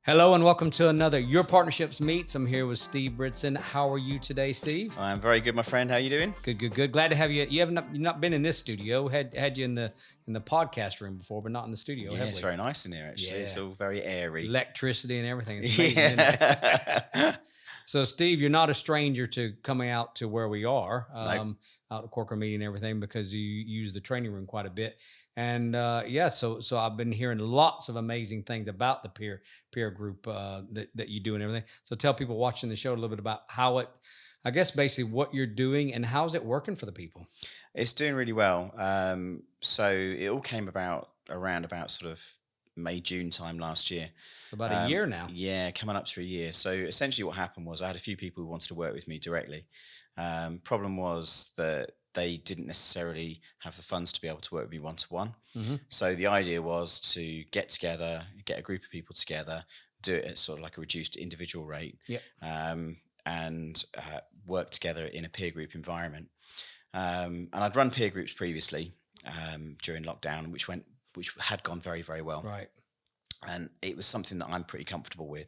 Hello and welcome to another Your Partnerships Meets. I'm here with Steve Bridson. How are you today, Steve? I'm very good, my friend. How are you doing? Good. Glad to have you. You've not been in this studio. Had you in the podcast room before, but not in the studio, Yeah, have it's we? very nice in here, actually. It's Yeah. all very airy. Electricity and everything. It's amazing, isn't Yeah. it? So, Steve, you're not a stranger to coming out to where we are, Nope. out at Corker Meeting and everything, because you use the training room quite a bit. And so I've been hearing lots of amazing things about the peer group that you do and everything. So tell people watching the show a little bit about how it, I guess, basically what you're doing and how's it working for the people. It's doing really well. So it all came about around about sort of May, June time last year. About a year now. Yeah, coming up to a year. So essentially what happened was I had a few people who wanted to work with me directly. Problem was that they didn't necessarily have the funds to be able to work with me one-to-one. Mm-hmm. So the idea was to get together, get a group of people together, do it at sort of like a reduced individual rate, Yep. and work together in a peer group environment. And I'd run peer groups previously during lockdown, which had gone very, very well. Right. And it was something that I'm pretty comfortable with.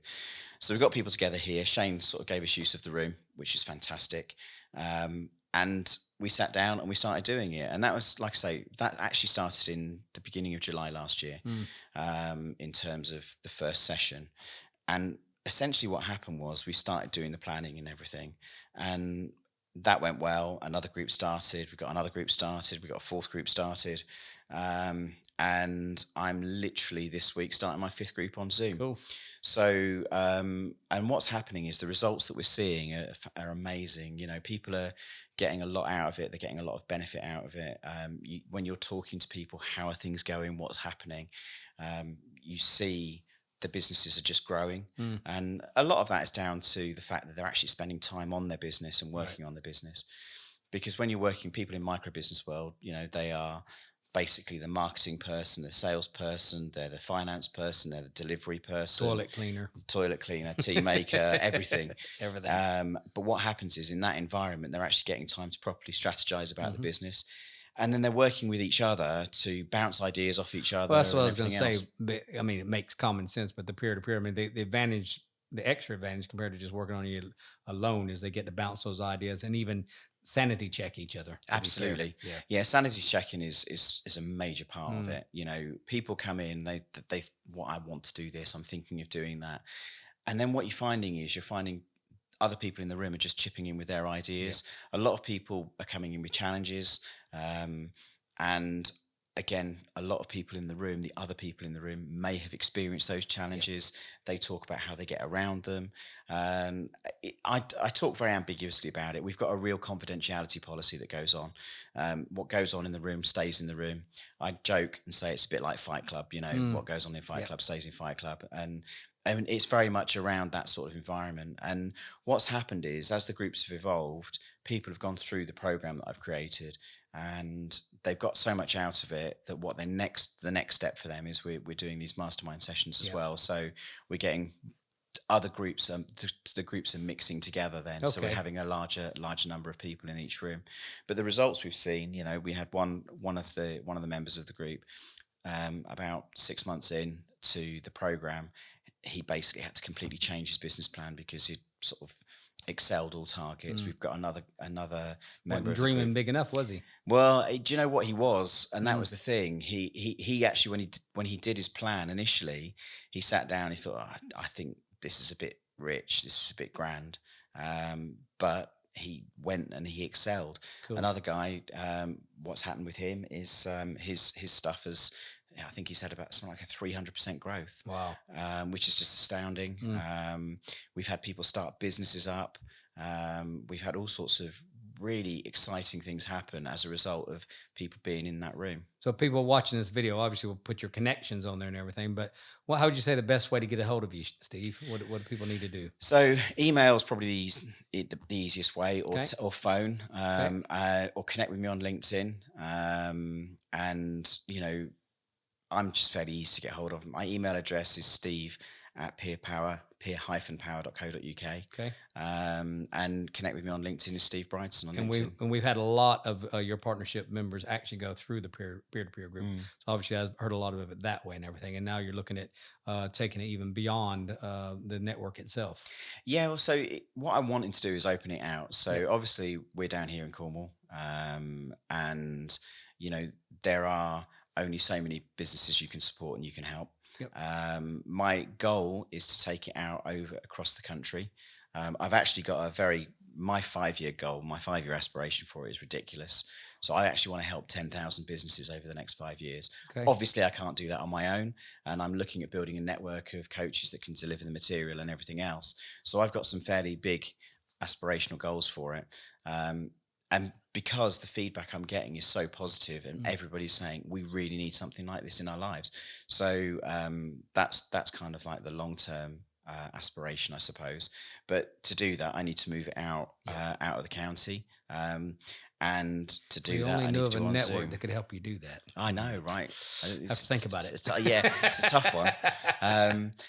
So we got people together here. Shane sort of gave us use of the room, which is fantastic. And we sat down and we started doing it. And that was, like I say, that actually started in the beginning of July last year, in terms of the first session. And essentially what happened was we started doing the planning and everything. And that went well. Another group started. We got another group started. We got a fourth group started. And I'm literally this week starting my fifth group on Zoom. Cool. So, and what's happening is the results that we're seeing are amazing. You know, people are getting a lot out of it. They're getting a lot of benefit out of it. When you're talking to people, how are things going? What's happening? You see the businesses are just growing. And a lot of that is down to the fact that they're actually spending time on their business and working on their business. Because when you're working, people in micro business world, you know, they are basically the marketing person, the sales person, they're the finance person, they're the delivery person, Toilet cleaner, tea maker, everything. everything. But what happens is in that environment, they're actually getting time to properly strategize about the business. And then they're working with each other to bounce ideas off each other. Well, that's what I was going to everything say. else. I mean, it makes common sense, but the peer-to-peer, I mean, the advantage, the extra advantage compared to just working on you alone is they get to bounce those ideas and even sanity check each other. Absolutely. Yeah. Sanity checking is a major part of it. You know, people come in, they what I want to do this, I'm thinking of doing that. And then what you're finding other people in the room are just chipping in with their ideas. A lot of people are coming in with challenges. And again, a lot of people in the room, the other people in the room may have experienced those challenges. They talk about how they get around them. And I talk very ambiguously about it. We've got a real confidentiality policy that goes on. What goes on in the room stays in the room. I joke and say it's a bit like Fight Club. You know, what goes on in Fight Club stays in Fight Club. And it's very much around that sort of environment. And what's happened is, as the groups have evolved, people have gone through the program that I've created, and they've got so much out of it that the next step for them is we're doing these mastermind sessions as well. So we're getting other groups. The groups are mixing together then, so we're having a larger number of people in each room. But the results we've seen, you know, we had one of the members of the group about 6 months in to the program. He basically had to completely change his business plan because he'd sort of excelled all targets. We've got another member. Wasn't dreaming big enough, was he? Well, do you know what he was? And that was the thing. He actually, when he did his plan initially, he sat down. He thought, I think this is a bit rich. This is a bit grand. But he went and he excelled. Cool. Another guy. What's happened with him is his stuff has. I think he's had about something like a 300% growth. Wow. Which is just astounding. We've had people start businesses up. We've had all sorts of really exciting things happen as a result of people being in that room. So people watching this video, obviously, will put your connections on there and everything. But how would you say the best way to get a hold of you, Steve? What do people need to do? So email is probably the easiest way, or phone, or connect with me on LinkedIn. And you know, I'm just fairly easy to get hold of. My email address is steve at peer-power.co.uk. Okay. And connect with me on LinkedIn is Steve Bridson on And we've LinkedIn. and we've had a lot of your partnership members actually go through the peer to peer group. Mm. So obviously, I've heard a lot of it that way and everything. And now you're looking at taking it even beyond the network itself. Yeah, well, so what I'm wanting to do is open it out. Yep. So obviously we're down here in Cornwall, and you know there are only so many businesses you can support and you can help. Yep. My goal is to take it out over across the country. I've actually got my 5 year goal, my 5 year aspiration for it is ridiculous. So I actually want to help 10,000 businesses over the next 5 years. Okay. Obviously, I can't do that on my own, and I'm looking at building a network of coaches that can deliver the material and everything else. So I've got some fairly big aspirational goals for it. And because the feedback I'm getting is so positive, and everybody's saying we really need something like this in our lives, so that's kind of like the long term aspiration, I suppose. But to do that, I need to move it out of the county, and to do We that, only I knew need to of a do it on network Zoom. that could help you do that. I know, right? Have to think about it. Yeah, it's a tough one.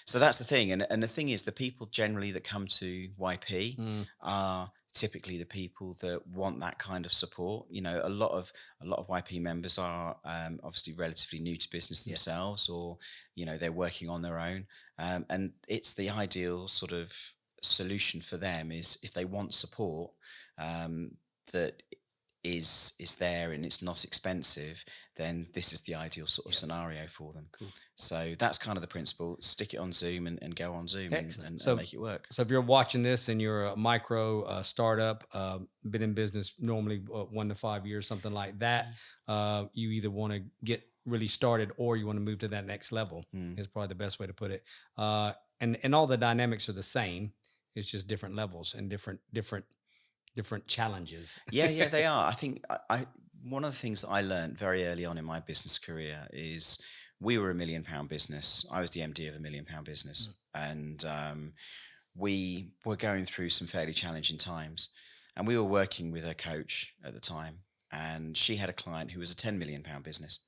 So that's the thing, and the thing is, the people generally that come to YP Mm, are typically the people that want that kind of support. You know, a lot of YP members are obviously relatively new to business yes. themselves, or they're working on their own, and it's the ideal sort of solution for them is if they want support that is there and it's not expensive, then this is the ideal sort of Yep. scenario for them. Cool. So that's kind of the principle. Stick it on Zoom and go on Zoom Excellent. and make it work. So if you're watching this and you're a micro startup, been in business normally 1 to 5 years, something like that, you either want to get really started or you want to move to that next level. Mm. Is probably the best way to put it. And all the dynamics are the same. It's just different levels and different challenges. Yeah, they are. I think I one of the things that I learned very early on in my business career is we were £1 million business. I was the MD of £1 million business, and we were going through some fairly challenging times. And we were working with a coach at the time, and she had a client who was a £10 million business,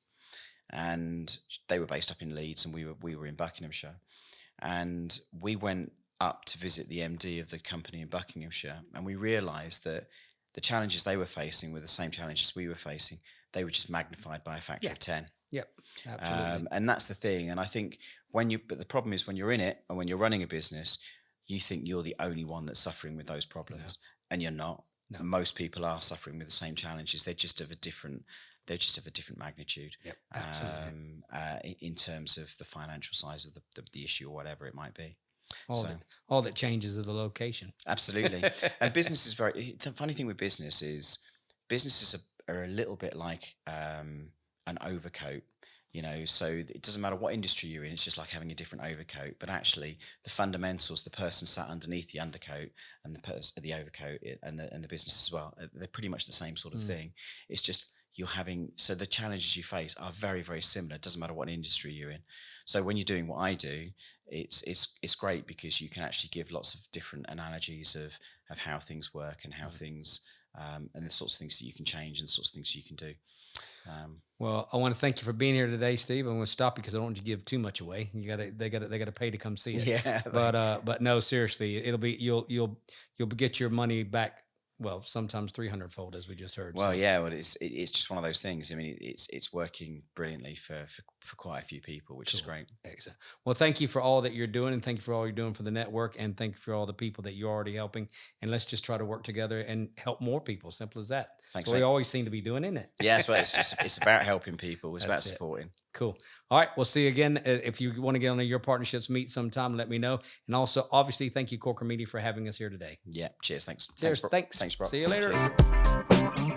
and they were based up in Leeds, and we were in Buckinghamshire, and we went up to visit the MD of the company in Buckinghamshire, and we realised that the challenges they were facing were the same challenges we were facing. They were just magnified by a factor Yeah. of 10. Yep, absolutely. And that's the thing. And I think but the problem is when you're in it and when you're running a business, you think you're the only one that's suffering with those problems, and you're not. No. Most people are suffering with the same challenges. They're just of a different magnitude. Yep, absolutely. In terms of the financial size of the issue or whatever it might be. All that changes is the location. Absolutely. And business is the funny thing with business is businesses are a little bit like an overcoat, so it doesn't matter what industry you're in, it's just like having a different overcoat. But actually the fundamentals, the person sat underneath the undercoat and the overcoat and the business as well, they're pretty much the same sort of thing. It's just so the challenges you face are very, very similar. It doesn't matter what industry you're in. So when you're doing what I do, it's great because you can actually give lots of different analogies of how things work and how things and the sorts of things that you can change and the sorts of things you can do. Well, I want to thank you for being here today, Steve. I'm going to stop you because I don't want you to give too much away. They got to pay to come see it. Yeah, but no, seriously, it'll be you'll get your money back. Well, sometimes 300-fold, as we just heard. Well, so. yeah, well, it's just one of those things. I mean, it's working brilliantly for quite a few people, which is great. Excellent. Well, thank you for all that you're doing, and thank you for all you're doing for the network, and thank you for all the people that you're already helping. And let's just try to work together and help more people. Simple as that. Thanks, So we mate. always seem to be doing, isn't it? Yeah, that's right. It's about helping people. It's about That's it. supporting. Cool. All right. We'll see you again. If you want to get on your partnerships meet sometime, let me know. And also, obviously, thank you, Corker Media, for having us here today. Yeah. Cheers. Thanks. Cheers. Thanks. Thanks, bro. See you later. Cheers.